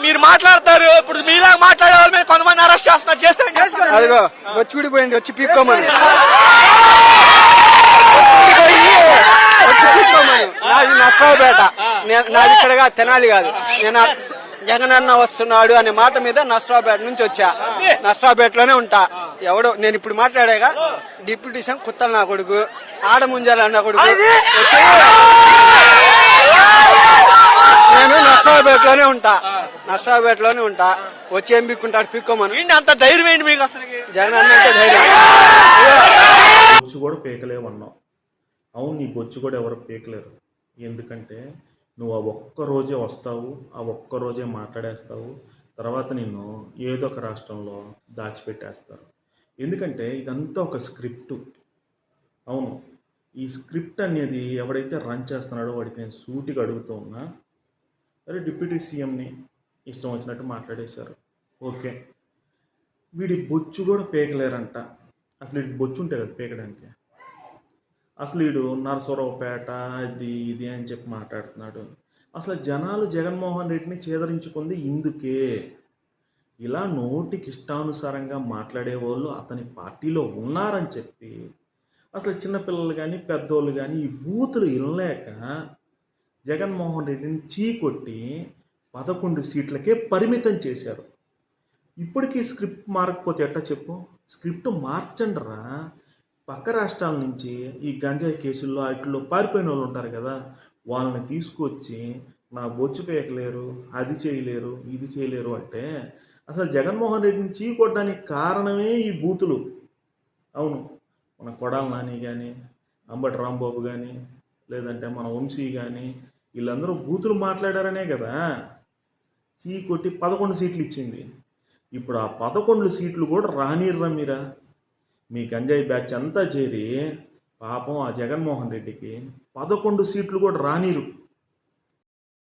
మీరు మాట్లాడతారు, ఇప్పుడు మీలా మాట్లాడే వాళ్ళ మీద కొంతమంది అరెస్ట్ చేస్తున్నారు. అదిగో వచ్చి పోయింది, వచ్చి పీక్కోమని నాది నర్సరావుపేట, నాది ఇక్కడగా తెనాలి కాదు. నేను జగనన్న వస్తున్నాడు అనే మాట మీద నర్సరావుపేట నుంచి వచ్చా. నర్సరావుపేటలోనే ఉంటా. ఎవడో నేను ఇప్పుడు మాట్లాడాగా డిప్యూటీ సీఎం కుత్తల నా కొడుకు, ఆడముంజాల నా కొడుకు వచ్చి నేను నర్సరావుపేటలోనే ఉంటా. వచ్చి ఏం పిక్కుంటాడు పిక్కోమని. అంత ధైర్యం ఏంటి మీకు అసలు? జగనన్న అంటే ధైర్యం. బొచ్చు కూడా పీకలేమన్నావు. అవును, నీ బొచ్చు కూడా ఎవరు పీకలేరు. ఎందుకంటే నువ్వు ఆ ఒక్క రోజే వస్తావు, ఆ ఒక్క రోజే మాట్లాడేస్తావు, తర్వాత నిన్ను ఏదో ఒక రాష్ట్రంలో దాచిపెట్టేస్తారు. ఎందుకంటే ఇదంతా ఒక స్క్రిప్టు. అవును, ఈ స్క్రిప్ట్ అనేది ఎవడైతే రన్ చేస్తున్నాడో వాడికి నేను సూటిగా అడుగుతూ ఉన్నా. అరే, డిప్యూటీ సీఎంని ఇష్టం వచ్చినట్టు మాట్లాడేశారు, ఓకే. వీడి బొచ్చు కూడా పీకలేరంట. అసలు వీడికి బొచ్చు ఉంటే కదా పీకడానికి. అసలు వీడు నరసరావుపేట అది ఇది అని చెప్పి మాట్లాడుతున్నాడు. అసలు జనాలు జగన్మోహన్ రెడ్డిని చేదరించుకుంది ఇందుకే. ఇలా నోటికి ఇష్టానుసారంగా మాట్లాడేవాళ్ళు అతని పార్టీలో ఉన్నారని చెప్పి అసలు చిన్నపిల్లలు కానీ పెద్దోళ్ళు కానీ ఈ బూతులు వినలేక జగన్మోహన్ రెడ్డిని చీకొట్టి 11 సీట్లకే పరిమితం చేశారు. ఇప్పటికీ స్క్రిప్ట్ మారకపోతే ఎట్టా చెప్పు? స్క్రిప్ట్ మార్చండిరా. పక్క రాష్ట్రాల నుంచి ఈ గంజాయి కేసుల్లో వాటిల్లో పారిపోయిన వాళ్ళు ఉంటారు కదా, వాళ్ళని తీసుకొచ్చి నా బొచ్చు పేయలేరు, అది చేయలేరు, ఇది చేయలేరు అంటే అసలు జగన్మోహన్ రెడ్డిని చీకొట్టడానికి కారణమే ఈ బూతులు. అవును, మన కొడాల నాని కానీ, అంబటి రాంబాబు కానీ, లేదంటే మన వంశీ కానీ, వీళ్ళందరూ బూతులు మాట్లాడారనే కదా చీకొట్టి 11 సీట్లు ఇచ్చింది. ఇప్పుడు ఆ 11 సీట్లు కూడా రానిర్రా మీరా? మీ గంజాయి బ్యాచ్ అంతా చేరి పాపం ఆ జగన్మోహన్ రెడ్డికి 11 సీట్లు కూడా రానిరు.